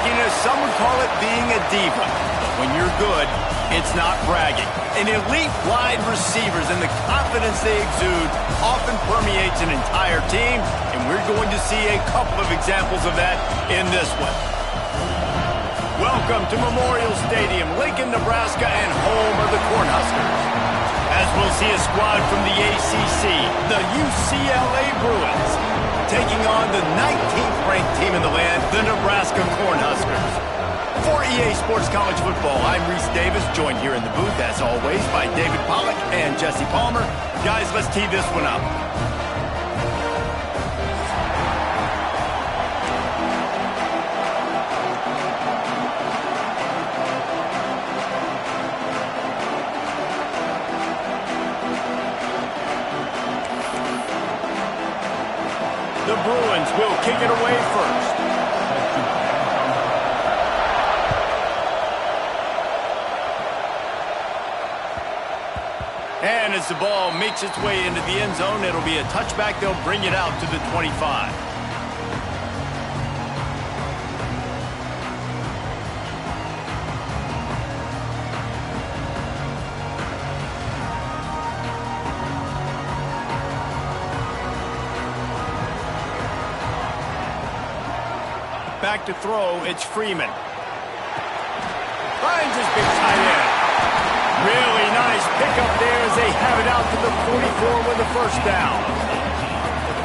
cockiness, some would call it being a diva. But when you're good, it's not bragging. An elite wide receivers and the confidence they exude often permeates an entire team, and we're going to see a couple of examples of that in this one. Welcome to Memorial Stadium, Lincoln, Nebraska, and home of the Cornhuskers. As we'll see a squad from the ACC, the UCLA Bruins, taking on the 19th ranked team in the land, the Nebraska Cornhuskers. For EA Sports College Football, I'm Reese Davis, joined here in the booth, as always, by David Pollack and Jesse Palmer. Guys, let's tee this one up. The Bruins will kick it away first. And as the ball makes its way into the end zone, it'll be a touchback. They'll bring it out to the 25. Back to throw, it's Freeman. Finds his big tight end. Really nice pickup there as they have it out to the 44 with the first down.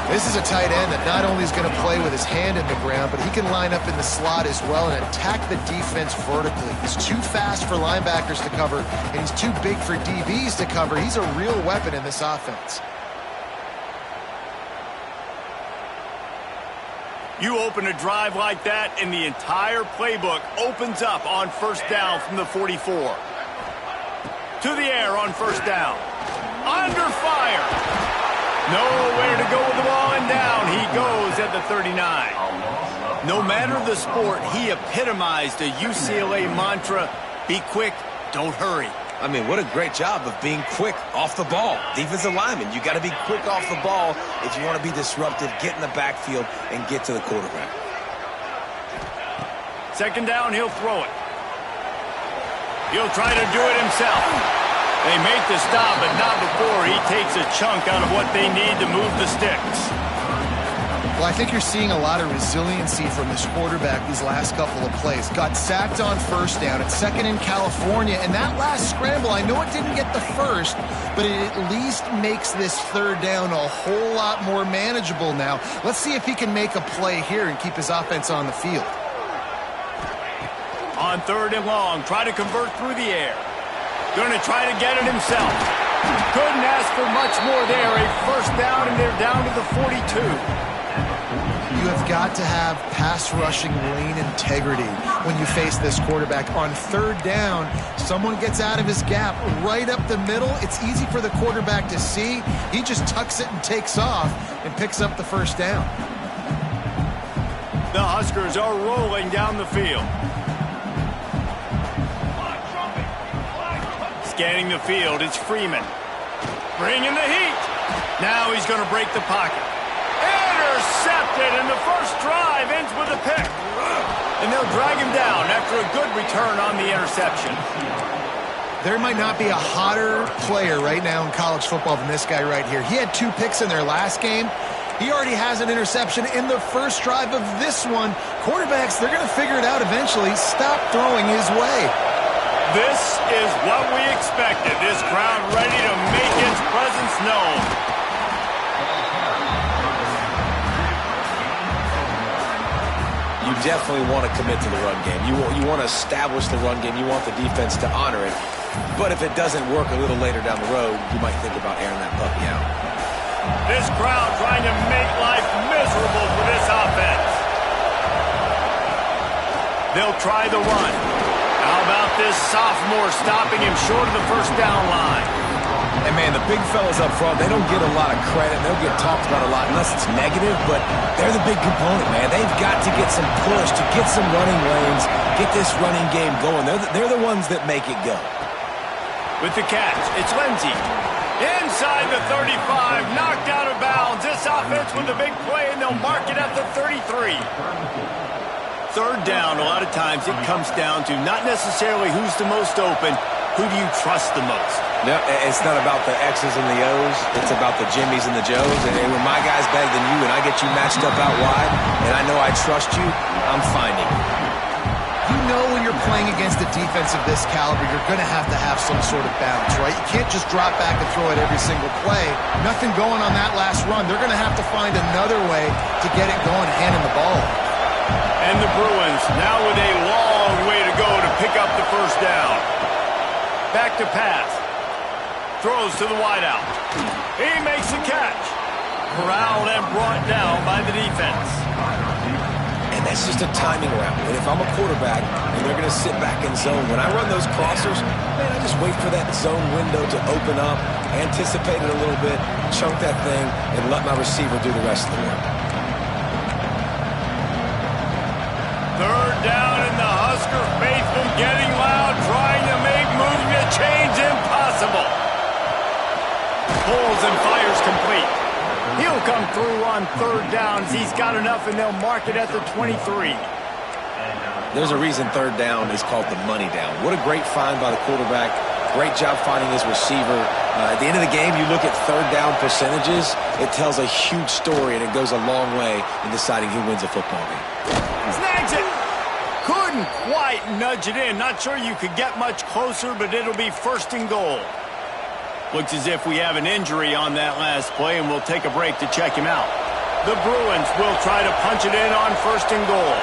This is a tight end that not only is going to play with his hand in the ground, but he can line up in the slot as well and attack the defense vertically. He's too fast for linebackers to cover, and he's too big for DBs to cover. He's a real weapon in this offense. You open a drive like that, and the entire playbook opens up on first down from the 44. To the air on first down. Under fire. Nowhere to go with the ball, and down he goes at the 39. No matter the sport, he epitomized a UCLA mantra, be quick, don't hurry. I mean, what a great job of being quick off the ball. Defensive lineman, you got to be quick off the ball if you want to be disruptive, get in the backfield, and get to the quarterback. Second down, he'll throw it. He'll try to do it himself. They make the stop, but not before he takes a chunk out of what they need to move the sticks. Well, I think you're seeing a lot of resiliency from this quarterback these last couple of plays. Got sacked on first down. It's second in California. And that last scramble, I know it didn't get the first, but it at least makes this third down a whole lot more manageable now. Let's see if he can make a play here and keep his offense on the field. On third and long, try to convert through the air. Going to try to get it himself. Couldn't ask for much more there. A first down, and they're down to the 42. You have got to have pass rushing lane integrity when you face this quarterback. On third down, someone gets out of his gap right up the middle. It's easy for the quarterback to see. He just tucks it and takes off and picks up the first down. The Huskers are rolling down the field. Scanning the field, it's Freeman. Bringing the heat. Now he's going to break the pocket. Intercepted, and the first drive ends with a pick. And they'll drag him down after a good return on the interception. There might not be a hotter player right now in college football than this guy right here. He had 2 picks in their last game. He already has an interception in the first drive of this one. Quarterbacks, they're going to figure it out eventually. Stop throwing his way. This is what we expected. This crowd ready to make its presence known. You definitely want to commit to the run game. You want to establish the run game. You want the defense to honor it. But if it doesn't work a little later down the road, you might think about airing that puppy out. This crowd trying to make life miserable for this offense. They'll try the run. How about this sophomore stopping him short of the first down line? And, man, the big fellas up front, they don't get a lot of credit. They'll get talked about a lot unless it's negative, but they're the big component, man. They've got to get some push, to get some running lanes, get this running game going. They're the ones that make it go. With the catch, it's Lindsey. Inside the 35, knocked out of bounds. This offense with the big play, and they'll mark it at the 33. Third down, a lot of times it comes down to not necessarily who's the most open, who do you trust the most? No, it's not about the X's and the O's. It's about the Jimmys and the Joes. And when my guy's better than you and I get you matched up out wide and I know I trust you, I'm finding you. You know when you're playing against a defense of this caliber, you're going to have some sort of balance, right? You can't just drop back and throw it every single play. Nothing going on that last run. They're going to have to find another way to get it going, handing the ball. And the Bruins now with a long way to go to pick up the first down. Back to pass. Throws to the wideout. He makes the catch. Corralled and brought down by the defense. And that's just a timing route. And if I'm a quarterback and they're going to sit back in zone, when I run those crossers, man, I just wait for that zone window to open up, anticipate it a little bit, chunk that thing, and let my receiver do the rest of the work. Third down and the Husker faithful getting loud, trying to make moves to change impossible. Pulls and fires complete. He'll come through on third downs. He's got enough, and they'll mark it at the 23. There's a reason third down is called the money down. What a great find by the quarterback. Great job finding his receiver. At the end of the game, you look at third down percentages. It tells a huge story, and it goes a long way in deciding who wins a football game. Snags it. Couldn't quite nudge it in. Not sure you could get much closer, but it'll be first and goal. Looks as if we have an injury on that last play, and we'll take a break to check him out. The Bruins will try to punch it in on first and goal.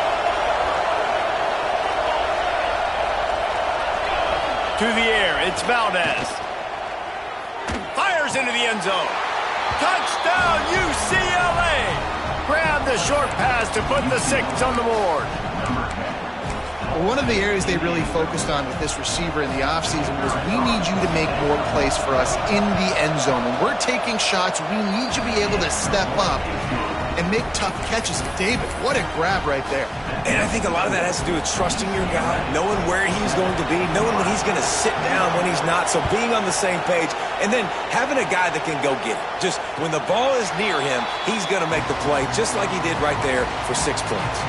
To the air, it's Valdez. Fires into the end zone. Touchdown, UCLA! Grab the short pass to put the 6 on the board. One of the areas they really focused on with this receiver in the offseason was we need you to make more plays for us in the end zone. When we're taking shots, we need you to be able to step up and make tough catches. David, what a grab right there. And I think a lot of that has to do with trusting your guy, knowing where he's going to be, knowing when he's going to sit down, when he's not, so being on the same page, and then having a guy that can go get it. Just when the ball is near him, he's going to make the play just like he did right there for 6 points.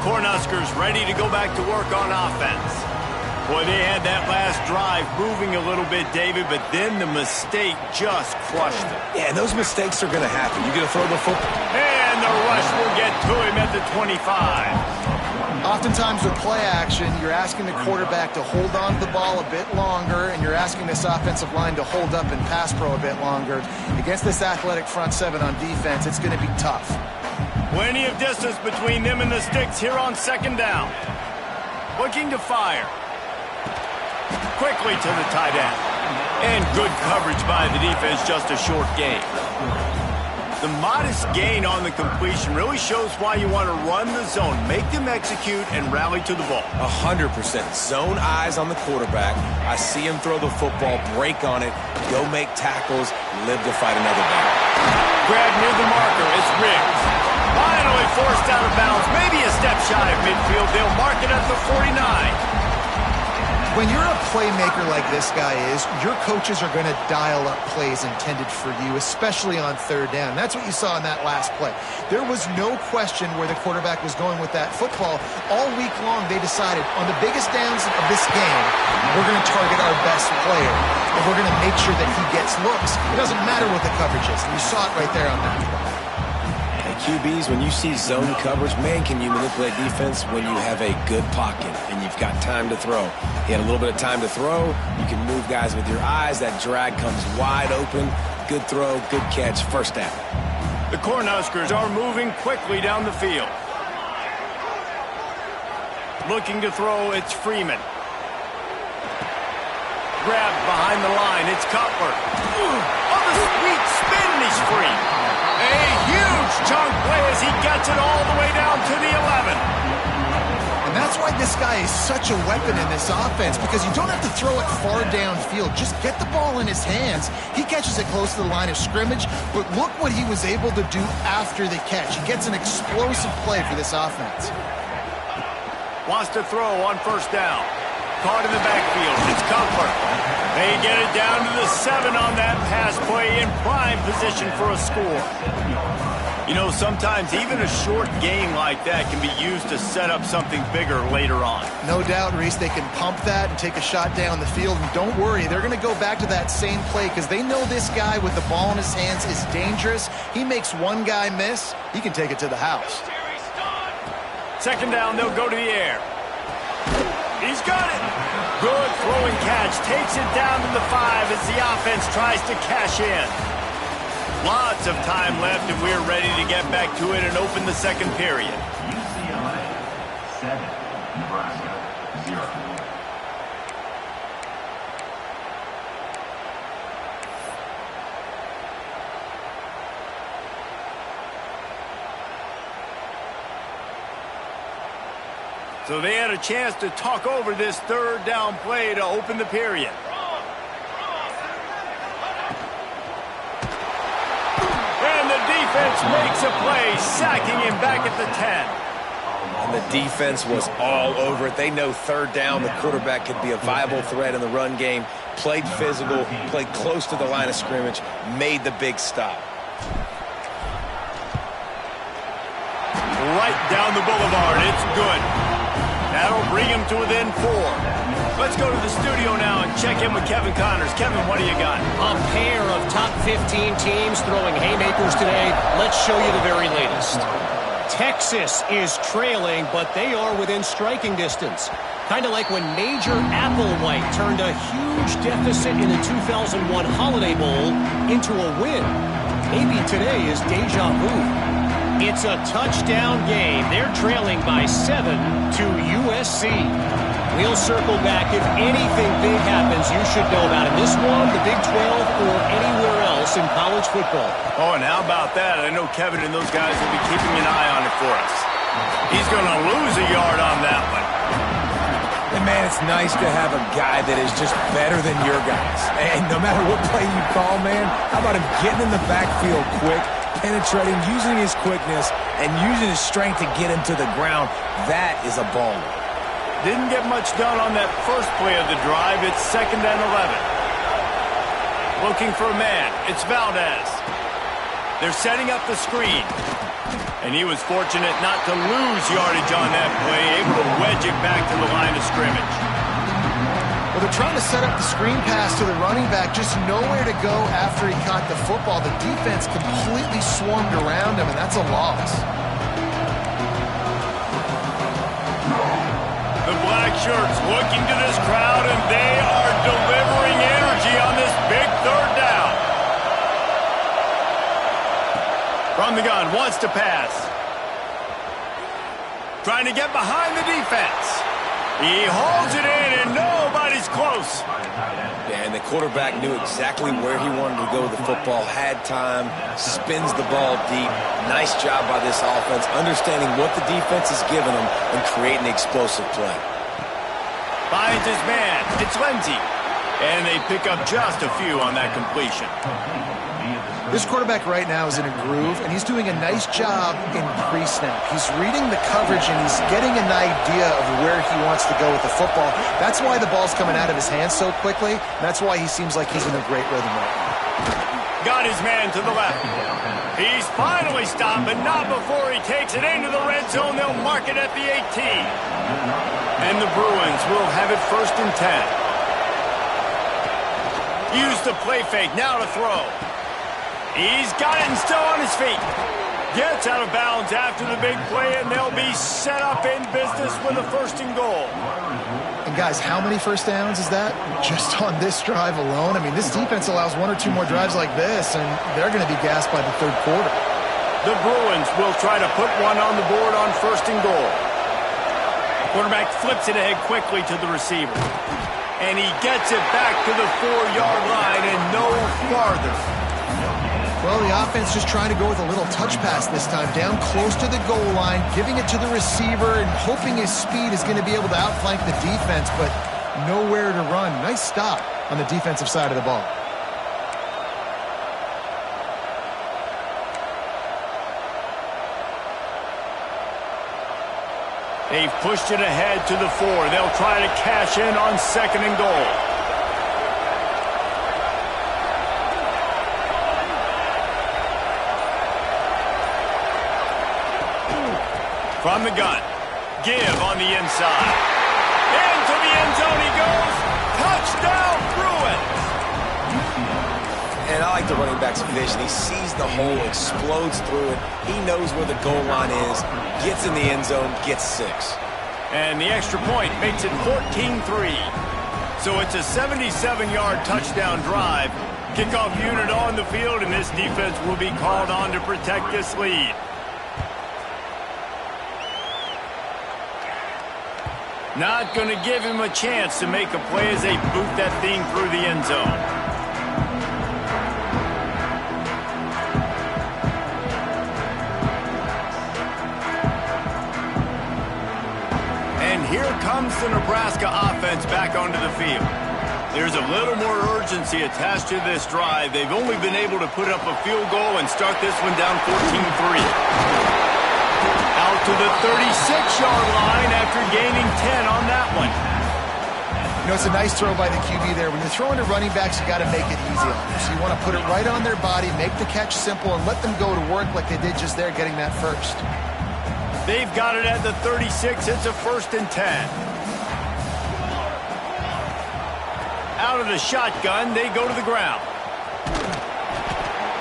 Cornhuskers ready to go back to work on offense. Boy, they had that last drive moving a little bit, David, but then the mistake just crushed them. Yeah, and those mistakes are going to happen. You're going to throw the football. And the rush will get to him at the 25. Oftentimes with play action, you're asking the quarterback to hold on to the ball a bit longer, and you're asking this offensive line to hold up in pass pro a bit longer. Against this athletic front seven on defense, it's going to be tough. Plenty of distance between them and the sticks here on second down. Looking to fire. Quickly to the tight end. And good coverage by the defense, just a short gain. The modest gain on the completion really shows why you want to run the zone. Make them execute and rally to the ball. 100%. Zone eyes on the quarterback. I see him throw the football, break on it, go make tackles, live to fight another battle. Grab near the marker. It's Riggs. Finally forced out of bounds. Maybe a step shy of midfield. They'll mark it at the 49. When you're a playmaker like this guy is, your coaches are going to dial up plays intended for you, especially on third down. That's what you saw in that last play. There was no question where the quarterback was going with that football. All week long, they decided on the biggest downs of this game, we're going to target our best player, and we're going to make sure that he gets looks. It doesn't matter what the coverage is. And you saw it right there on that play. QBs, when you see zone coverage, man, can you manipulate defense when you have a good pocket and you've got time to throw. He had a little bit of time to throw. You can move guys with your eyes. That drag comes wide open. Good throw, good catch, first down. The Cornhuskers are moving quickly down the field. Looking to throw, it's Freeman. Grabbed behind the line, it's Cutler. Oh, the sweet spin, and he's free. A huge chunk play as he gets it all the way down to the 11. And that's why this guy is such a weapon in this offense, because you don't have to throw it far downfield. Just get the ball in his hands. He catches it close to the line of scrimmage, but look what he was able to do after the catch. He gets an explosive play for this offense. Wants to throw on first down. caught in the backfield. It's Cutler. They get it down to the 7 on that pass play in prime position for a score. You know, sometimes even a short game like that can be used to set up something bigger later on. No doubt, Reese, they can pump that and take a shot down the field. And don't worry, they're going to go back to that same play because they know this guy with the ball in his hands is dangerous. He makes one guy miss, he can take it to the house. Second down, they'll go to the air. He's got it. Good throwing catch. Takes it down to the 5 as the offense tries to cash in. Lots of time left, and we're ready to get back to it and open the second period. UCLA 7, Nebraska 0. So they had a chance to talk over this third down play to open the period. And the defense makes a play, sacking him back at the 10. And the defense was all over it. They know third down, the quarterback could be a viable threat in the run game. Played physical, played close to the line of scrimmage, made the big stop. Right down the boulevard. It's good. That'll bring him to within 4. Let's go to the studio now and check in with Kevin Connors. Kevin, what do you got? A pair of top 15 teams throwing haymakers today. Let's show you the very latest. Texas is trailing, but they are within striking distance. Kind of like when Major Applewhite turned a huge deficit in the 2001 Holiday Bowl into a win. Maybe today is deja vu. It's a touchdown game. They're trailing by 7 to USC. We'll circle back. If anything big happens, you should know about it. This one, the Big 12, or anywhere else in college football. Oh, and how about that? I know Kevin and those guys will be keeping an eye on it for us. He's going to lose a yard on that one. And, man, it's nice to have a guy that is just better than your guys. And no matter what play you call, man, how about him getting in the backfield quick, penetrating, using his quickness, and using his strength to get him to the ground? That is a baller. Didn't get much done on that first play of the drive. It's 2nd and 11. Looking for a man. It's Valdez. They're setting up the screen. And he was fortunate not to lose yardage on that play, able to wedge it back to the line of scrimmage. Well, they're trying to set up the screen pass to the running back, just nowhere to go after he caught the football. The defense completely swarmed around him, and that's a loss. The black shirts looking to this crowd, and they are delivering energy on this big third down. From the gun, wants to pass. Trying to get behind the defense. He holds it in, and nobody's close. Yeah, and the quarterback knew exactly where he wanted to go with the football, had time, spins the ball deep. Nice job by this offense, understanding what the defense is giving them and creating the explosive play. Finds his man. It's Lindsey. And they pick up just a few on that completion. This quarterback right now is in a groove, and he's doing a nice job in pre-snap. He's reading the coverage, and he's getting an idea of where he wants to go with the football. That's why the ball's coming out of his hands so quickly. That's why he seems like he's in a great rhythm right now. Got his man to the left. He's finally stopped, but not before he takes it into the red zone. They'll mark it at the 18. And the Bruins will have it 1st and 10. Use the play fake, now to throw. He's got it and still on his feet. Gets out of bounds after the big play, and they'll be set up in business with a 1st and goal. And guys, how many first downs is that? Just on this drive alone? I mean, this defense allows 1 or 2 more drives like this, and they're going to be gassed by the 3rd quarter. The Bruins will try to put one on the board on 1st and goal. Quarterback flips it ahead quickly to the receiver. And he gets it back to the 4-yard line and no farther. Well, the offense just trying to go with a little touch pass this time, down close to the goal line, giving it to the receiver and hoping his speed is going to be able to outflank the defense, but nowhere to run. Nice stop on the defensive side of the ball. They've pushed it ahead to the 4. They'll try to cash in on 2nd and goal. From the gun. Give on the inside. Into the end zone he goes. Touchdown, Bruins! And I like the running back's vision. He sees the hole, explodes through it. He knows where the goal line is, gets in the end zone, gets 6. And the extra point makes it 14-3. So it's a 77-yard touchdown drive. Kickoff unit on the field, and this defense will be called on to protect this lead. Not going to give him a chance to make a play as they boot that thing through the end zone. And here comes the Nebraska offense back onto the field. There's a little more urgency attached to this drive. They've only been able to put up a field goal and start this one down 14-3. Out to the 36-yard line after gaining 10 on that one. You know, it's a nice throw by the QB there. When you're throwing to running backs, you got to make it easy on them. So you want to put it right on their body, make the catch simple, and let them go to work like they did just there, getting that first. They've got it at the 36. It's a 1st and 10. Out of the shotgun, they go to the ground.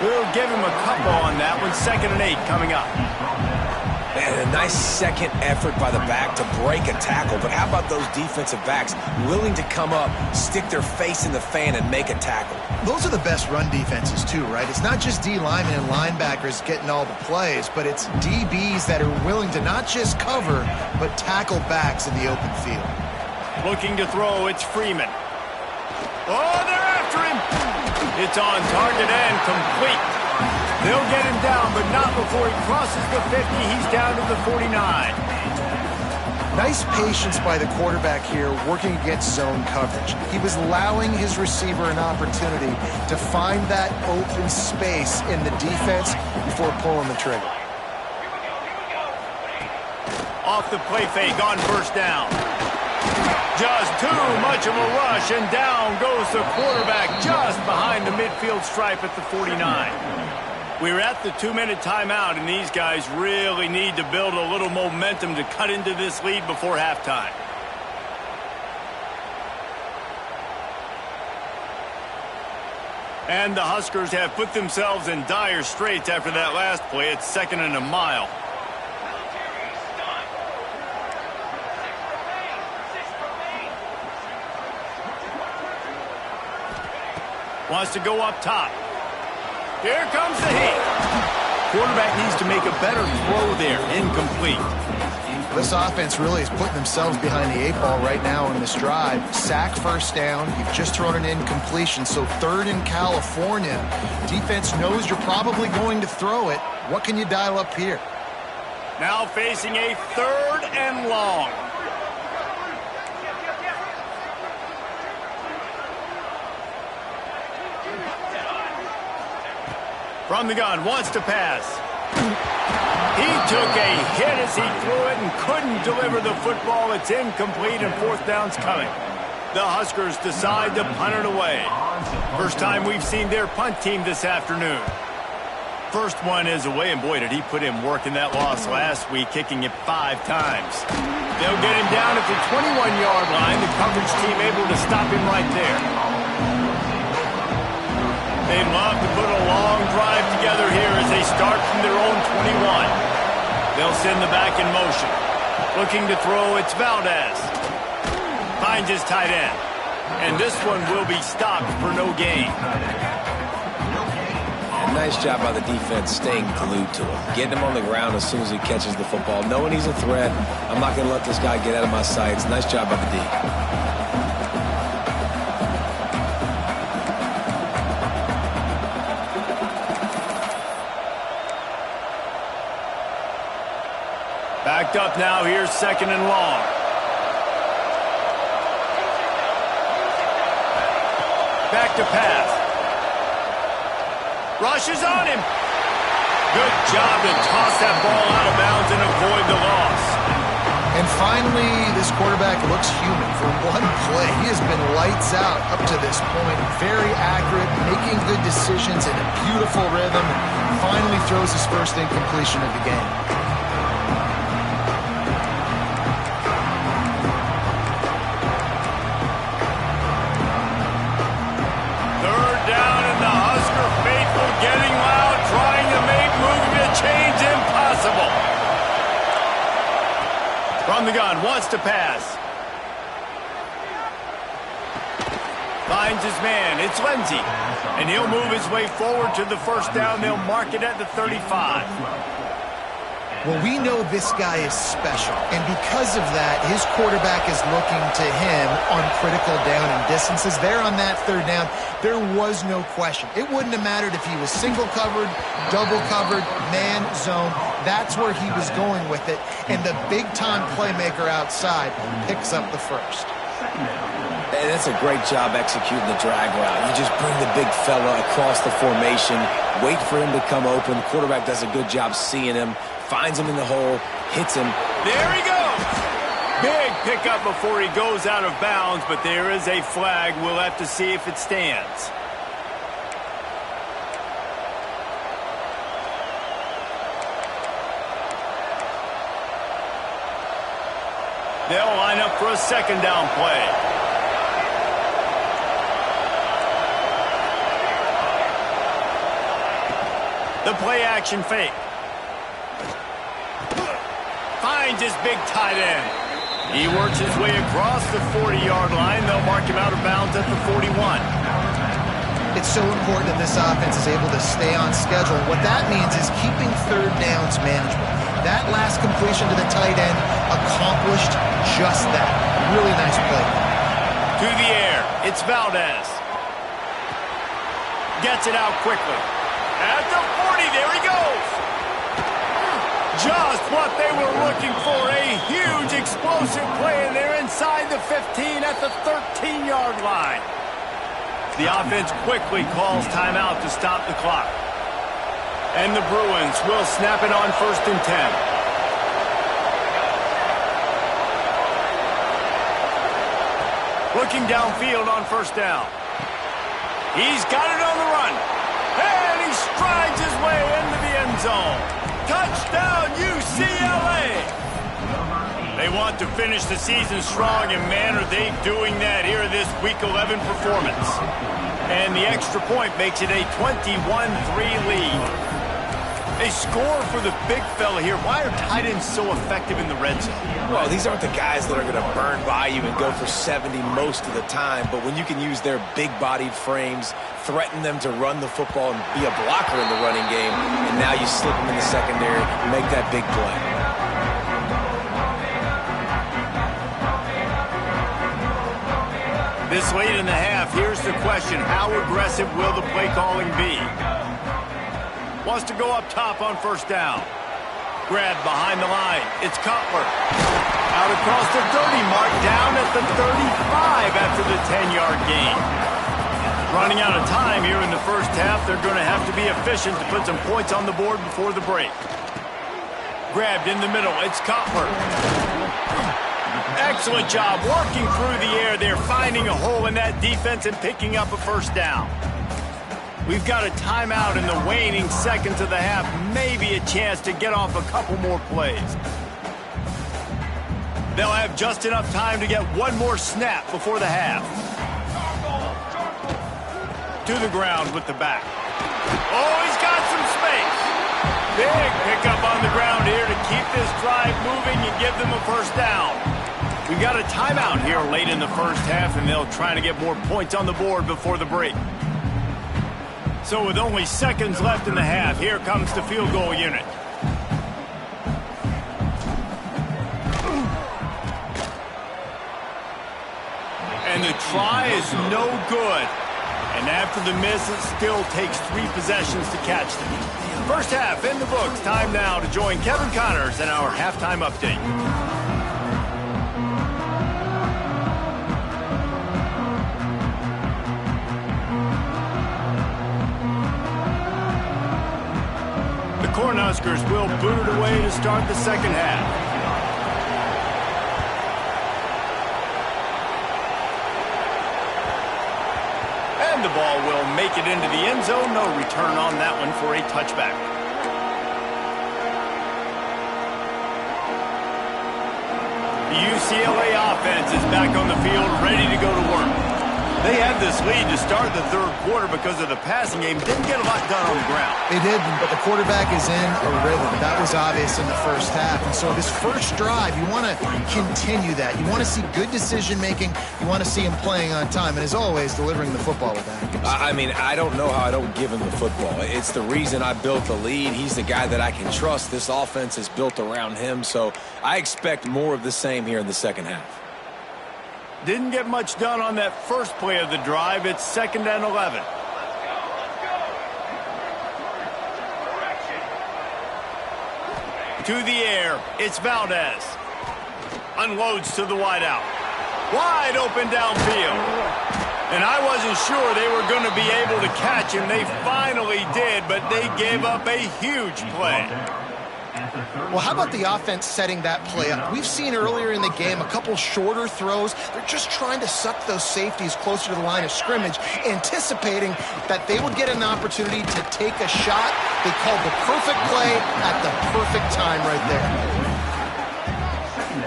We'll give him a couple on that one. 2nd and 8 coming up. Man, a nice second effort by the back to break a tackle. But how about those defensive backs willing to come up, stick their face in the fan, and make a tackle? Those are the best run defenses, too, right? It's not just D linemen and linebackers getting all the plays, but it's DBs that are willing to not just cover, but tackle backs in the open field. Looking to throw, it's Freeman. Oh, they're after him. It's on target and complete. They'll get him down, but not before he crosses the 50. He's down to the 49. Nice patience by the quarterback here, working against zone coverage. He was allowing his receiver an opportunity to find that open space in the defense before pulling the trigger. Off the play fake on 1st down. Just too much of a rush, and down goes the quarterback just behind the midfield stripe at the 49. We're at the 2-minute timeout, and these guys really need to build a little momentum to cut into this lead before halftime. And the Huskers have put themselves in dire straits after that last play. It's 2nd and a mile. Wants to go up top. Here comes the heat. Quarterback needs to make a better throw there. Incomplete. This offense really is putting themselves behind the 8 ball right now in this drive. Sack 1st down. You've just thrown an incompletion. So 3rd in California. Defense knows you're probably going to throw it. What can you dial up here? Now facing a 3rd and long. From the gun, wants to pass. He took a hit as he threw it and couldn't deliver the football. It's incomplete, and 4th down's coming. The Huskers decide to punt it away. First time we've seen their punt team this afternoon. First one is away, and boy, did he put in work in that loss last week, kicking it 5 times. They'll get him down at the 21-yard line. The coverage team able to stop him right there. They'd love to put a long drive together here as they start from their own 21. They'll send the back in motion. Looking to throw, it's Valdez. Finds his tight end. And this one will be stopped for no gain. And nice job by the defense staying glued to him. Getting him on the ground as soon as he catches the football. Knowing he's a threat, I'm not going to let this guy get out of my sights. Nice job by the D. Backed up now, here's 2nd and long. Back to pass. Rushes on him. Good job to toss that ball out of bounds and avoid the loss. And finally, this quarterback looks human. For one play, he has been lights out up to this point. Very accurate, making good decisions in a beautiful rhythm. And finally throws his first incompletion of the game. Third down, and the Husker faithful getting loud, trying to make moving the chains impossible. From the gun, wants to pass. Finds his man. It's Lindsey. And he'll move his way forward to the first down. They'll mark it at the 35. Well, we know this guy is special, and because of that, his quarterback is looking to him on critical down and distances. There on that third down, there was no question. It wouldn't have mattered if he was single covered, double covered, man, zone. That's where he was going with it, and the big-time playmaker outside picks up the first. And that's a great job executing the drag route. You just bring the big fella across the formation, wait for him to come open. The quarterback does a good job seeing him, finds him in the hole, hits him. There he goes! Big pickup before he goes out of bounds, but there is a flag. We'll have to see if it stands. They'll line up for a second down play. The play action fake. Finds his big tight end. He works his way across the 40-yard line. They'll mark him out of bounds at the 41. It's so important that this offense is able to stay on schedule. What that means is keeping third downs manageable. That last completion to the tight end accomplished just that. Really nice play. To the air, it's Valdez. Gets it out quickly. At the 40, there he goes. Just what they were looking for, a huge explosive play, and they're inside the 15 at the 13-yard line. The offense quickly calls timeout to stop the clock. And the Bruins will snap it on 1st and 10. Looking downfield on 1st down. He's got it on the run. And he strides his way into the end zone. Touchdown, UCLA! They want to finish the season strong, and man, are they doing that here in this Week 11 performance. And the extra point makes it a 21-3 lead. A score for the big fella here. Why are tight ends so effective in the red zone? Well, these aren't the guys that are going to burn by you and go for 70 most of the time, but when you can use their big-bodied frames, threaten them to run the football and be a blocker in the running game, and now you slip them in the secondary and make that big play. This late in the half, here's the question. How aggressive will the play calling be? Wants to go up top on 1st down. Grab behind the line. It's Cutler. Out across the 30 mark, down at the 35 after the 10-yard gain. Running out of time here in the first half. They're going to have to be efficient to put some points on the board before the break. Grabbed in the middle. It's Cutler. Excellent job working through the air there, finding a hole in that defense and picking up a 1st down. We've got a timeout in the waning seconds of the half. Maybe a chance to get off a couple more plays. They'll have just enough time to get one more snap before the half. To the ground with the back. Oh, he's got some space. Big pickup on the ground here to keep this drive moving and give them a 1st down. We've got a timeout here late in the first half, and they'll try to get more points on the board before the break. So with only seconds left in the half, here comes the field goal unit. And the try is no good. And after the miss, it still takes 3 possessions to catch them. First half in the books. Time now to join Kevin Connors in our halftime update. Cornhuskers will boot it away to start the second half. the ball will make it into the end zone. No return on that one for a touchback. The UCLA offense is back on the field, ready to go to work. They had this lead to start the third quarter because of the passing game. Didn't get a lot done on the ground. They didn't, but the quarterback is in a rhythm. That was obvious in the first half. And so this first drive, you want to continue that. You want to see good decision-making. You want to see him playing on time. And as always, delivering the football with accuracy. I mean, I don't know how I don't give him the football. It's the reason I built the lead. He's the guy that I can trust. This offense is built around him. So I expect more of the same here in the second half. Didn't get much done on that first play of the drive. It's 2nd and 11. To the air, it's Valdez. Unloads to the wideout. Wide open downfield. And I wasn't sure they were going to be able to catch him. They finally did, but they gave up a huge play. Well, how about the offense setting that play up? We've seen earlier in the game a couple shorter throws. They're just trying to suck those safeties closer to the line of scrimmage, anticipating that they would get an opportunity to take a shot. They called the perfect play at the perfect time right there.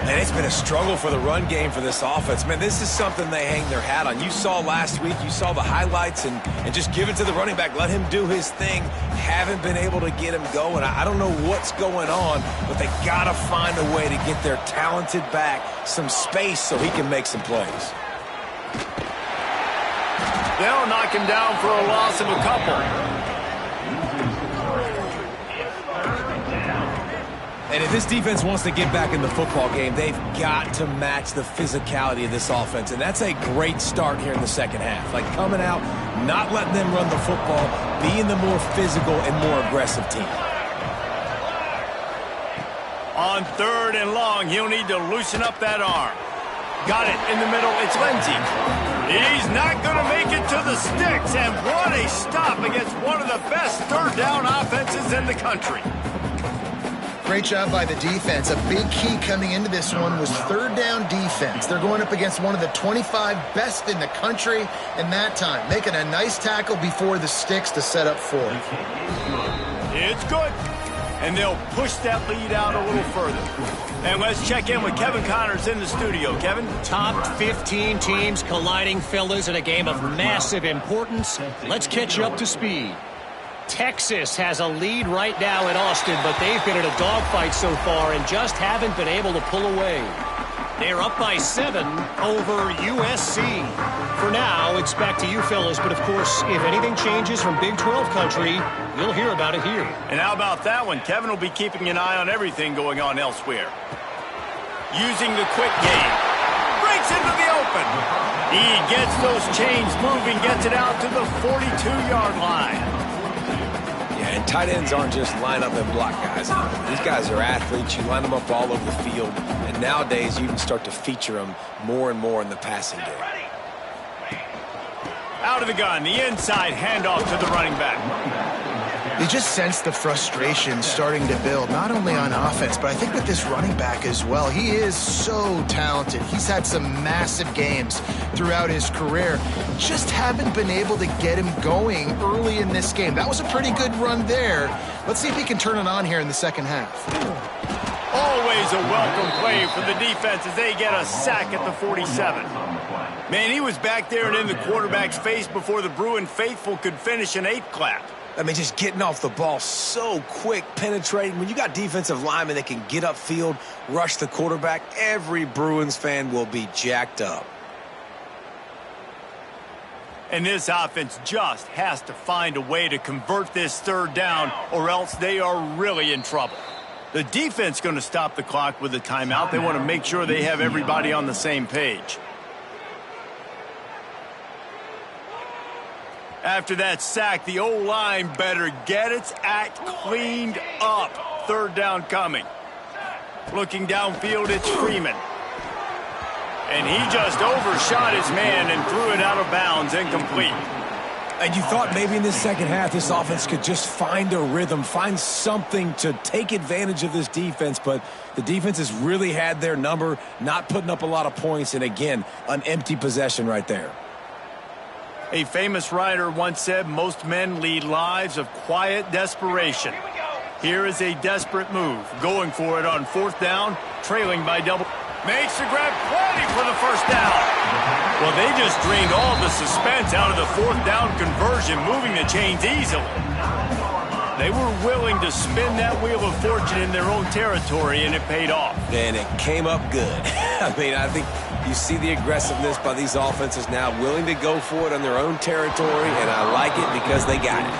And it's been a struggle for the run game for this offense. Man, this is something they hang their hat on. You saw last week, you saw the highlights, and just give it to the running back. Let him do his thing. Haven't been able to get him going. I don't know what's going on, but they got to find a way to get their talented back some space so he can make some plays. They'll knock him down for a loss of a couple. And if this defense wants to get back in the football game, they've got to match the physicality of this offense. And that's a great start here in the second half. Like coming out, not letting them run the football, being the more physical and more aggressive team. On 3rd and long, he'll need to loosen up that arm. Got it in the middle. It's Lindsey. He's not going to make it to the sticks. And what a stop against one of the best third down offenses in the country. Great job by the defense. A big key coming into this one was 3rd down defense. They're going up against one of the 25 best in the country in that time, making a nice tackle before the sticks to set up 4th. It's good. And they'll push that lead out a little further. And let's check in with Kevin Connors in the studio. Kevin? Top 15 teams colliding, fellas, in a game of massive importance. Let's catch you up to speed. Texas has a lead right now in Austin, but they've been in a dogfight so far and just haven't been able to pull away. They're up by 7 over USC. For now, it's back to you fellas, but of course, if anything changes from Big 12 country, you'll hear about it here. And how about that one? Kevin will be keeping an eye on everything going on elsewhere. Using the quick game. Breaks into the open. He gets those chains moving, gets it out to the 42-yard line. And tight ends aren't just line up and block guys. These guys are athletes. You line them up all over the field. And nowadays, you can start to feature them more and more in the passing game. Out of the gun, the inside handoff to the running back. You just sense the frustration starting to build, not only on offense, but I think with this running back as well. He is so talented. He's had some massive games throughout his career. Just haven't been able to get him going early in this game. That was a pretty good run there. Let's see if he can turn it on here in the second half. Always a welcome play for the defense as they get a sack at the 47. Man, he was back there and in the quarterback's face before the Bruin faithful could finish an 8 clap. I mean, just getting off the ball so quick, penetrating. When you got defensive linemen that can get upfield, rush the quarterback, every Bruins fan will be jacked up. And this offense just has to find a way to convert this 3rd down, or else they are really in trouble. The defense going to stop the clock with a timeout. They want to make sure they have everybody on the same page. After that sack, the O-line better get its act cleaned up. 3rd down coming. Looking downfield, it's Freeman. And he just overshot his man and threw it out of bounds, incomplete. And you thought maybe in this second half this offense could just find a rhythm, find something to take advantage of this defense, but the defense has really had their number, not putting up a lot of points, and again, an empty possession right there. A famous writer once said most men lead lives of quiet desperation. Here is a desperate move, going for it on 4th down, trailing by double. Makes the grab, plenty for the 1st down. Well, they just drained all the suspense out of the 4th down conversion, moving the chains easily. They were willing to spin that wheel of fortune in their own territory, and it paid off. And it came up good. I mean, I think you see the aggressiveness by these offenses now, willing to go for it on their own territory, and I like it because they got it.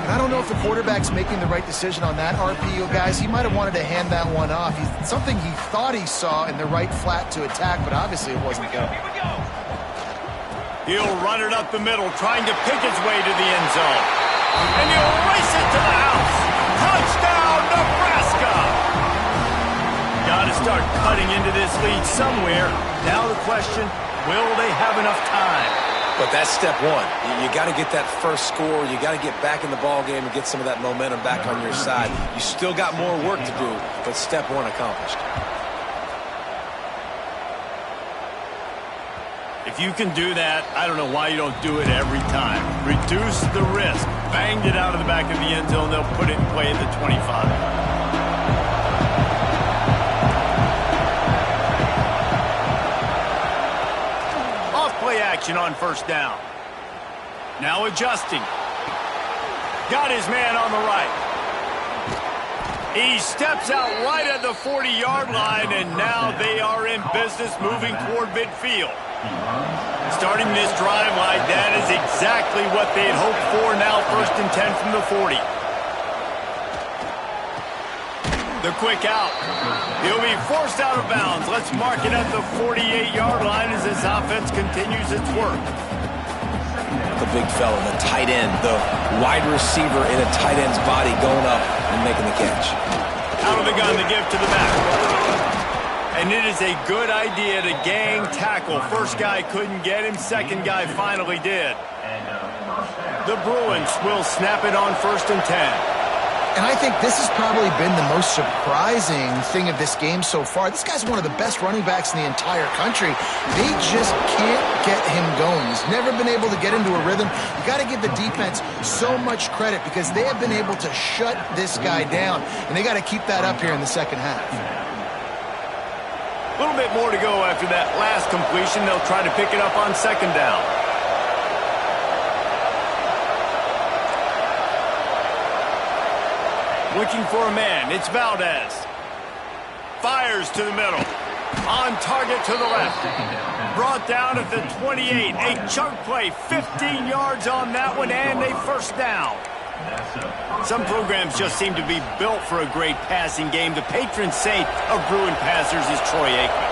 I don't know if the quarterback's making the right decision on that RPO, guys. He might have wanted to hand that one off. Something he thought he saw in the right flat to attack, but obviously it wasn't good. He'll run it up the middle, trying to pick his way to the end zone. And he'll race it to the house. Touchdown, Nebraska! Got to start cutting into this lead somewhere. Now the question, will they have enough time? But that's step one. You got to get that first score. You got to get back in the ball game and get some of that momentum back on your side. You still got more work to do, but step one accomplished. If you can do that, I don't know why you don't do it every time. Reduce the risk. Banged it out of the back of the end zone. They'll put it in play at the 25. Off-play action on 1st down. Now adjusting. Got his man on the right. He steps out right at the 40-yard line, and now they are in business moving toward midfield. Starting this drive like that is exactly what they had hoped for. Now 1st and 10 from the 40. The quick out. He'll be forced out of bounds. Let's mark it at the 48-yard line as this offense continues its work. The big fella, the tight end, the wide receiver in a tight end's body going up and making the catch. Out of the gun, the give to the back. And it is a good idea to gang tackle. First guy couldn't get him. Second guy finally did. The Bruins will snap it on 1st and 10. And I think this has probably been the most surprising thing of this game so far. This guy's one of the best running backs in the entire country. They just can't get him going. He's never been able to get into a rhythm. You got to give the defense so much credit because they have been able to shut this guy down. And they got to keep that up here in the second half. A little bit more to go after that last completion. They'll try to pick it up on 2nd down. Looking for a man. It's Valdez. Fires to the middle. On target to the left. Brought down at the 28. A chunk play. 15 yards on that one and a 1st down. Some programs just seem to be built for a great passing game. The patron saint of Bruin passers is Troy Aikman.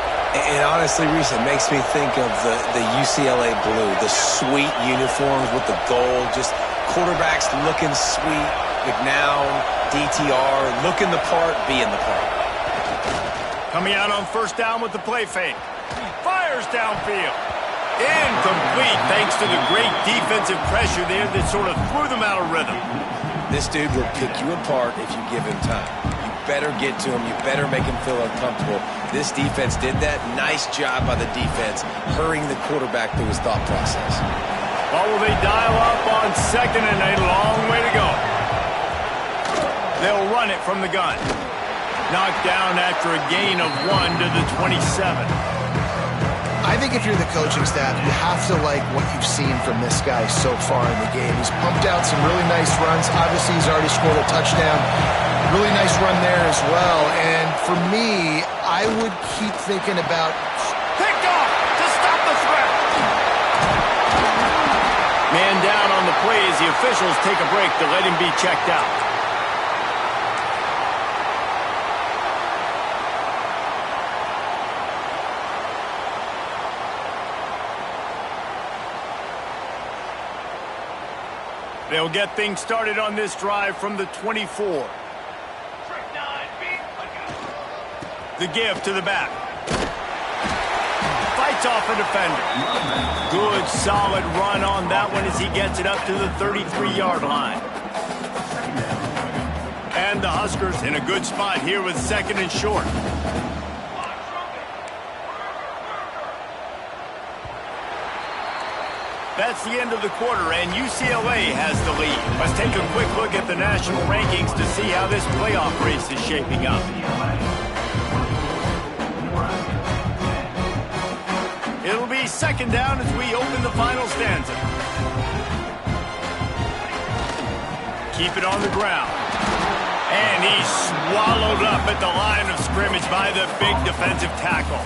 And honestly, Reese, it makes me think of the UCLA blue, the sweet uniforms with the gold, just quarterbacks looking sweet. McNown, DTR, looking the part, being the part. Coming out on 1st down with the play fake. Fires downfield. Incomplete thanks to the great defensive pressure there that sort of threw them out of rhythm. This dude will pick you apart if you give him time. You better get to him. You better make him feel uncomfortable. This defense did that. Nice job by the defense, hurrying the quarterback through his thought process. Well, will they dial up on 2nd and a long way to go? They'll run it from the gun. Knocked down after a gain of 1 to the 27. I think if you're the coaching staff, you have to like what you've seen from this guy so far in the game. He's pumped out some really nice runs. Obviously, he's already scored a touchdown. Really nice run there as well. And for me, I would keep thinking about... Picked off to stop the threat. Man down on the play as the officials take a break to let him be checked out. They'll get things started on this drive from the 24. The give to the back. Fights off a defender. Good, solid run on that one as he gets it up to the 33-yard line. And the Huskers in a good spot here with 2nd and short. That's the end of the quarter, and UCLA has the lead. Let's take a quick look at the national rankings to see how this playoff race is shaping up. It'll be second down as we open the final stanza. Keep it on the ground. And he's swallowed up at the line of scrimmage by the big defensive tackle.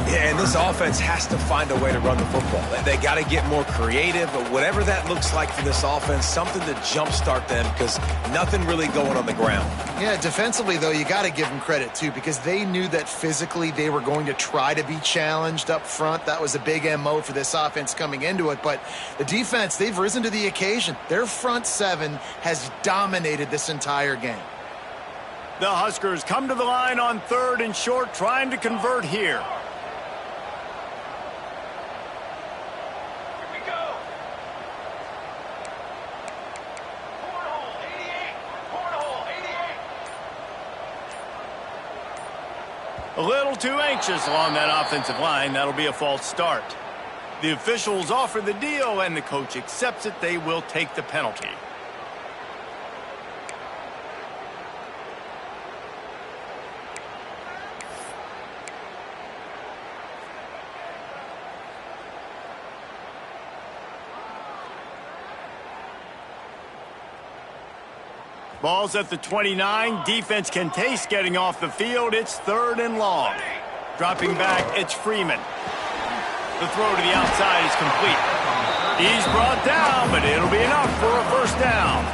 Yeah, and this offense has to find a way to run the football. They got to get more creative, but whatever that looks like for this offense, something to jumpstart them because nothing really going on the ground. Yeah, defensively, though, you got to give them credit, too, because they knew that physically they were going to try to be challenged up front. That was a big MO for this offense coming into it. But the defense, they've risen to the occasion. Their front seven has dominated this entire game. The Huskers come to the line on 3rd and short, trying to convert here. A little too anxious along that offensive line. That'll be a false start. The officials offer the deal, and the coach accepts it. They will take the penalty. Ball's at the 29. Defense can taste getting off the field. It's 3rd and long. Dropping back, it's Freeman. The throw to the outside is complete. He's brought down, but it'll be enough for a first down.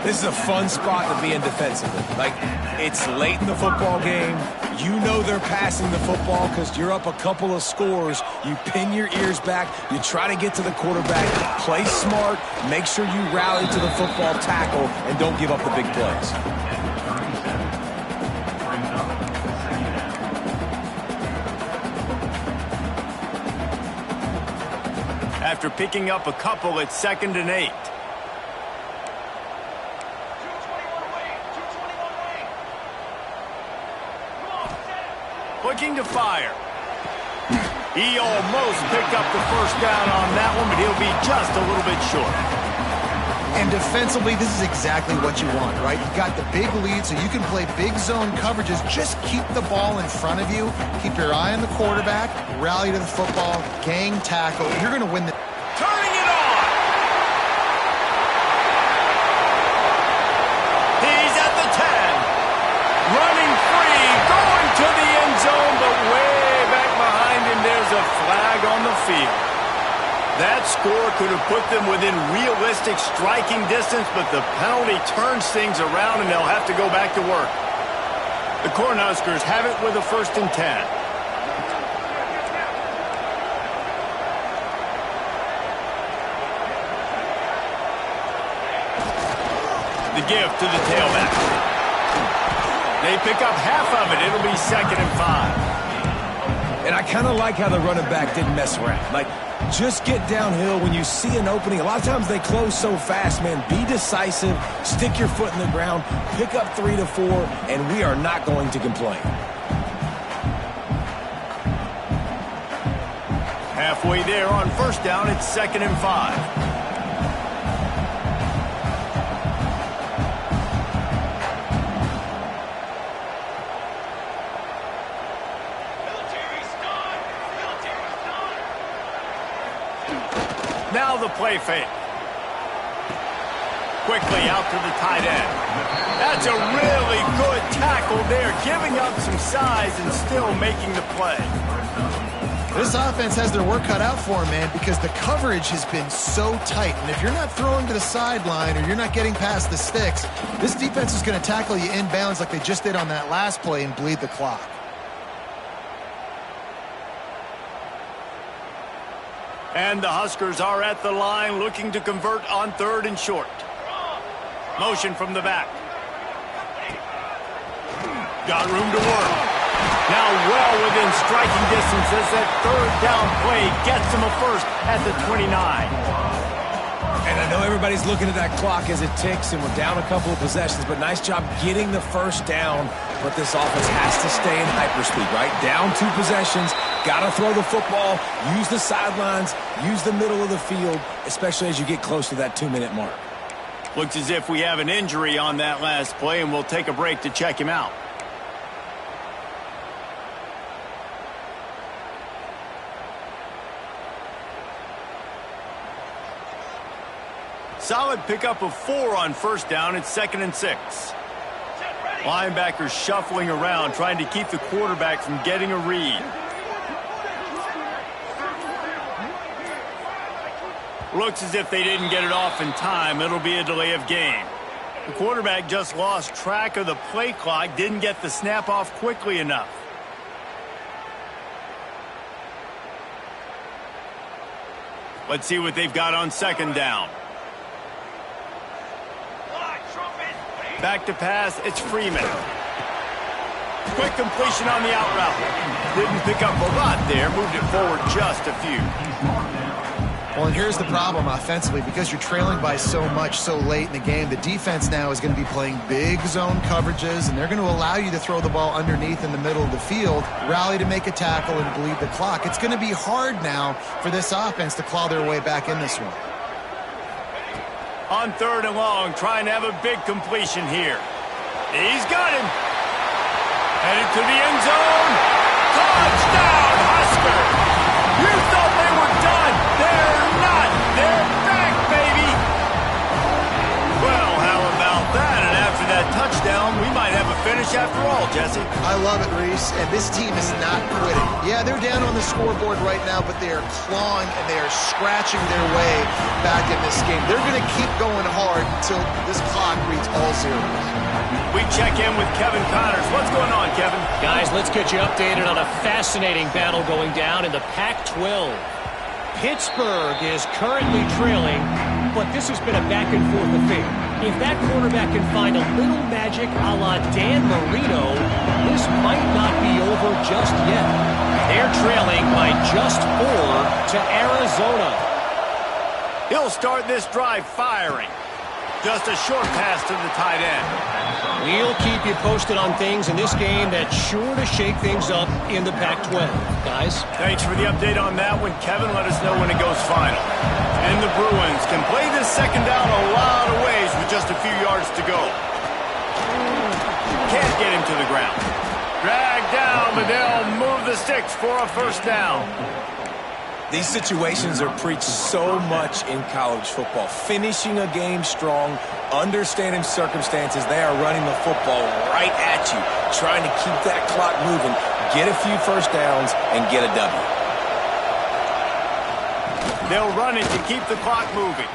This is a fun spot to be in defensively. Like, it's late in the football game. You know they're passing the football because you're up a couple of scores. You pin your ears back. You try to get to the quarterback. Play smart. Make sure you rally to the football tackle and don't give up the big plays. After picking up a couple, it's 2nd and 8. Looking to fire. He almost picked up the first down on that one, but he'll be just a little bit short. And defensively, this is exactly what you want, right? You got the big lead, so you can play big zone coverages. Just keep the ball in front of you. Keep your eye on the quarterback. Rally to the football. Gang tackle. You're going to win the... Turning it on! He's at the 10. Running free, going to the end zone, but way back behind him, there's a flag on the field. That score could have put them within realistic striking distance, but the penalty turns things around, and they'll have to go back to work. The Cornhuskers have it with a 1st and 10. The give to the tailback. They pick up half of it. It'll be 2nd and 5. And I kind of like how the running back didn't mess around. Like, just get downhill when you see an opening. A lot of times they close so fast, man. Be decisive. Stick your foot in the ground. Pick up 3 to 4, and we are not going to complain. Halfway there on 1st down, it's 2nd and 5. Now the play fake. Quickly out to the tight end. That's a really good tackle there, giving up some size and still making the play. This offense has their work cut out for them, man, because the coverage has been so tight. And if you're not throwing to the sideline or you're not getting past the sticks, this defense is going to tackle you inbounds like they just did on that last play and bleed the clock. And the Huskers are at the line looking to convert on 3rd and short. Motion from the back. Got room to work. Now well within striking distance as that 3rd down play gets him a first at the 29. And I know everybody's looking at that clock as it ticks, and we're down a couple of possessions, but nice job getting the first down. But this offense has to stay in hyperspeed, right? Down 2 possessions. got to throw the football, use the sidelines, use the middle of the field, especially as you get close to that 2-minute mark. Looks as if we have an injury on that last play, and we'll take a break to check him out. Solid pickup of 4 on first down. It's 2nd and 6. Linebackers shuffling around, trying to keep the quarterback from getting a read. Looks as if they didn't get it off in time. It'll be a delay of game. The quarterback just lost track of the play clock, didn't get the snap off quickly enough. Let's see what they've got on 2nd down. Back to pass, it's Freeman. Quick completion on the out route. Didn't pick up a lot there, moved it forward just a few. Well, and here's the problem offensively. Because you're trailing by so much so late in the game, the defense now is going to be playing big zone coverages, and they're going to allow you to throw the ball underneath in the middle of the field, rally to make a tackle, and bleed the clock. It's going to be hard now for this offense to claw their way back in this one. On 3rd and long, trying to have a big completion here. He's got him. Headed to the end zone. Touchdown, Huskers! You thought they were done. They're not. They're back, baby. Well, how about that? And after that touchdown, we might have a finish after all, Jesse. I love it, Reese, and this team is not quitting. Yeah, they're down on the scoreboard right now, but they are clawing and they are scratching their way back in this game. They're going to keep going hard until this clock reads all zeros. We check in with Kevin Connors. What's going on, Kevin? Guys, let's get you updated on a fascinating battle going down in the Pac-12. Pittsburgh is currently trailing, but this has been a back-and-forth affair. If that quarterback can find a little magic a la Dan Marino, this might not be over just yet. They're trailing by just 4 to Arizona. He'll start this drive firing. Just a short pass to the tight end. We'll keep you posted on things in this game that's sure to shake things up in the Pac-12. Guys? Thanks for the update on that one, Kevin. Let us know when it goes final. And the Bruins can play this 2nd down a lot of ways with just a few yards to go. Can't get him to the ground. Dragged down, but they'll move the sticks for a 1st down. These situations are preached so much in college football. Finishing a game strong, understanding circumstances. They are running the football right at you, trying to keep that clock moving, get a few 1st downs, and get a W. They'll run it to keep the clock moving.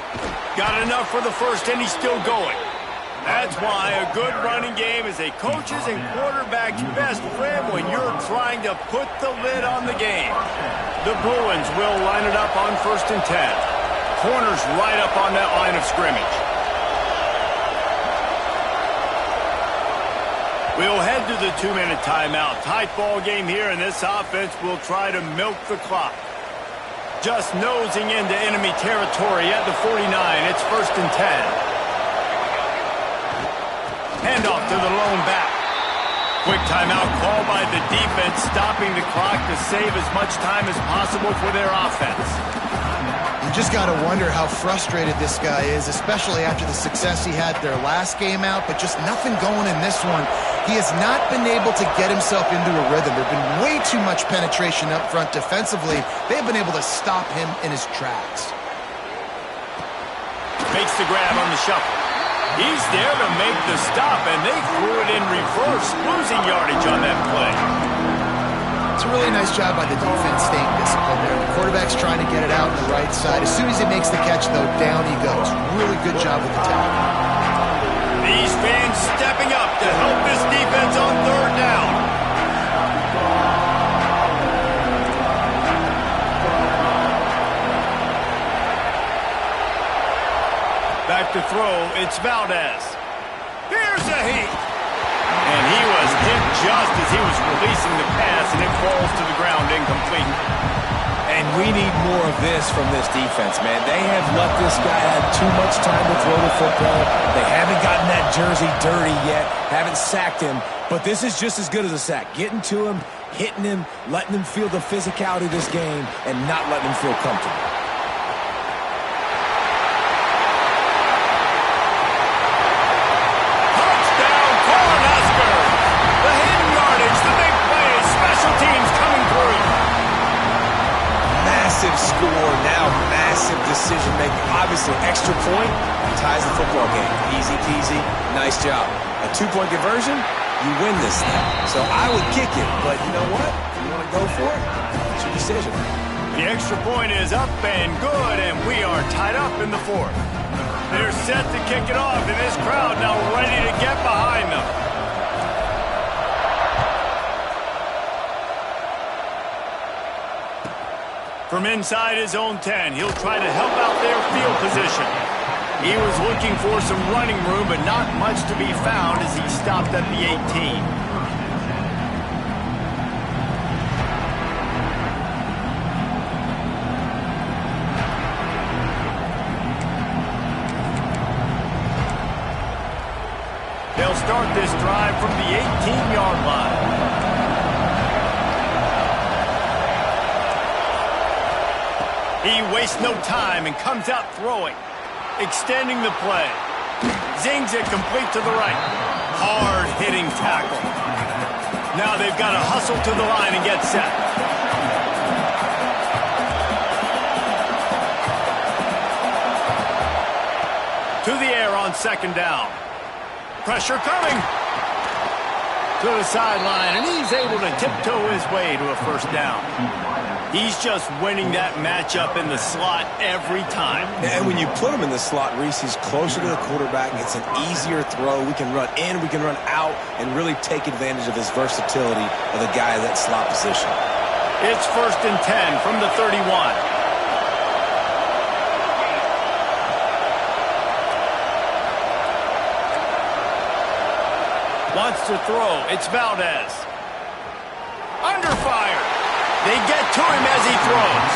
Got enough for the 1st, and he's still going. That's why a good running game is a coach's and quarterback's best friend when you're trying to put the lid on the game. The Bruins will line it up on 1st and 10. Corners right up on that line of scrimmage. We'll head to the 2-minute timeout. Tight ball game here, and this offense will try to milk the clock. Just nosing into enemy territory at the 49. It's 1st and 10. Handoff to the lone back. Quick timeout call by the defense, stopping the clock to save as much time as possible for their offense. You just got to wonder how frustrated this guy is, especially after the success he had their last game out, but just nothing going in this one. He has not been able to get himself into a rhythm. There have been way too much penetration up front defensively. They've been able to stop him in his tracks. Makes the grab on the shuffle. He's there to make the stop, and they threw it in reverse, losing yardage on that play. It's a really nice job by the defense staying disciplined there. The quarterback's trying to get it out on the right side. As soon as he makes the catch, though, down he goes. Really good job with the tackle. These fans stepping up to help this defense on 3rd down. Back to throw, it's Valdez. Here's a heat. And he was hit just as he was releasing the pass, and it falls to the ground incomplete. And we need more of this from this defense, man. They have let this guy have too much time to throw the football. They haven't gotten that jersey dirty yet, haven't sacked him, but this is just as good as a sack. Getting to him, hitting him, letting him feel the physicality of this game, and not letting him feel comfortable. Touchdown, Cornhuskers! The hidden yardage, the big plays, special teams coming through. Massive score, now massive decision-making. Obviously, extra point ties the football game. Easy peasy, nice job. A two-point conversion, you win this thing. So I would kick it, but you know what? If you want to go for it, it's your decision. The extra point is up and good, and we are tied up in the fourth. They're set to kick it off, and this crowd now ready to get behind them. From inside his own 10, he'll try to help out their field position. He was looking for some running room, but not much to be found as he stopped at the 18. They'll start this drive from the 18-yard line. He wastes no time and comes out throwing, extending the play. Zings it complete to the right. Hard-hitting tackle. Now they've got to hustle to the line and get set. To the air on second down. Pressure coming. To the sideline, and he's able to tiptoe his way to a first down. He's just winning that matchup in the slot every time. And when you put him in the slot, Reese, he's closer to the quarterback. It's an easier throw. We can run in, we can run out, and really take advantage of his versatility of the guy in that slot position. It's 1st and 10 from the 31. Wants to throw. It's Valdez. Under fire. They get to him as he throws.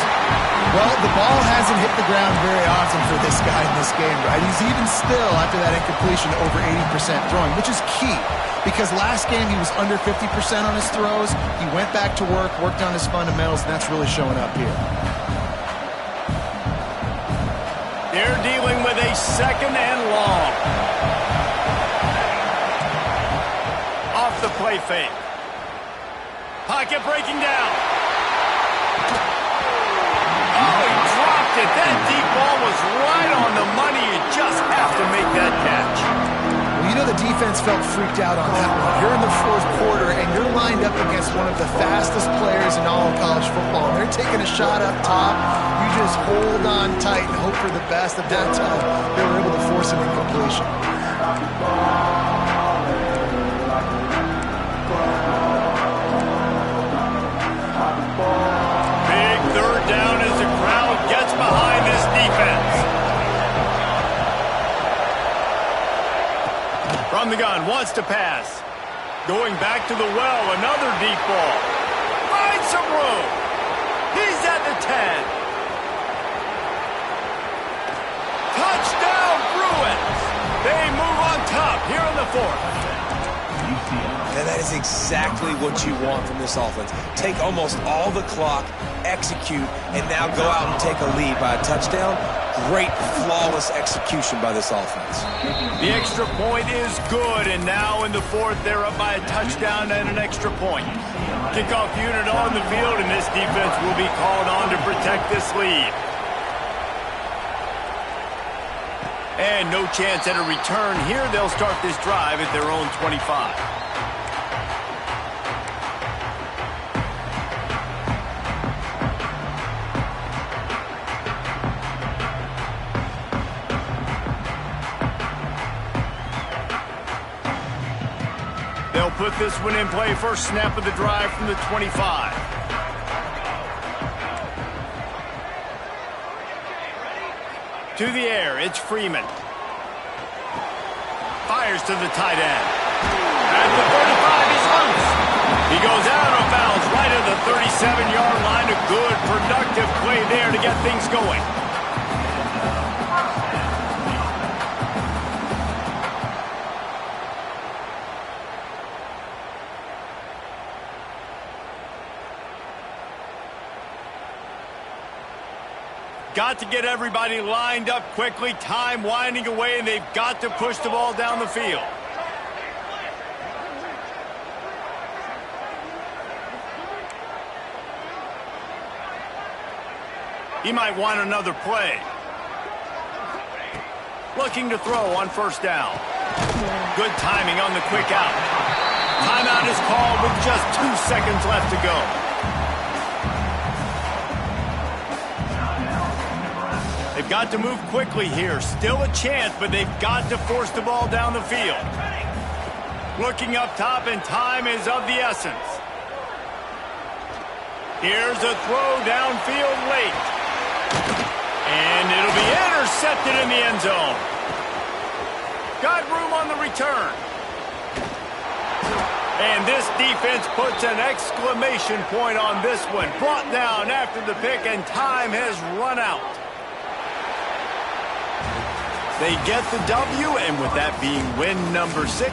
Well, the ball hasn't hit the ground very often for this guy in this game, right? He's even still, after that incompletion, over 80% throwing, which is key. Because last game he was under 50% on his throws. He went back to work, worked on his fundamentals, and that's really showing up here. They're dealing with a 2nd and long. Off the play fake. Pocket breaking down. Oh, he dropped it. That deep ball was right on the money. You just have to make that catch. Well, you know the defense felt freaked out on that one. You're in the fourth quarter, and you're lined up against one of the fastest players in all of college football. And they're taking a shot up top. You just hold on tight and hope for the best. At that time, they were able to force an incompletion. Big 3rd down as the crowd gets behind this defense. From the gun, wants to pass. Going back to the well, another deep ball. Finds some room. He's at the 10. Touchdown, Bruins. They move on top here in the 4th. And that is exactly what you want from this offense. Take almost all the clock, execute, and now go out and take a lead by a touchdown. Great, flawless execution by this offense. The extra point is good, and now in the 4th, they're up by a touchdown and an extra point. Kickoff unit on the field, and this defense will be called on to protect this lead. And no chance at a return here. They'll start this drive at their own 25. They'll put this one in play. First snap of the drive from the 25. To the air, it's Freeman. Fires to the tight end. At the 35, he's loose. He goes out of bounds right at the 37-yard line to good, productive play there to get things going. Got to get everybody lined up quickly. Time winding away, and they've got to push the ball down the field. He might want another play. Looking to throw on first down. Good timing on the quick out. Timeout is called with just 2 seconds left to go. They've got to move quickly here. Still a chance, but they've got to force the ball down the field. Looking up top, and time is of the essence. Here's a throw downfield late. And it'll be intercepted in the end zone. Got room on the return. And this defense puts an exclamation point on this one. Brought down after the pick, and time has run out. They get the W, and with that being win number 6,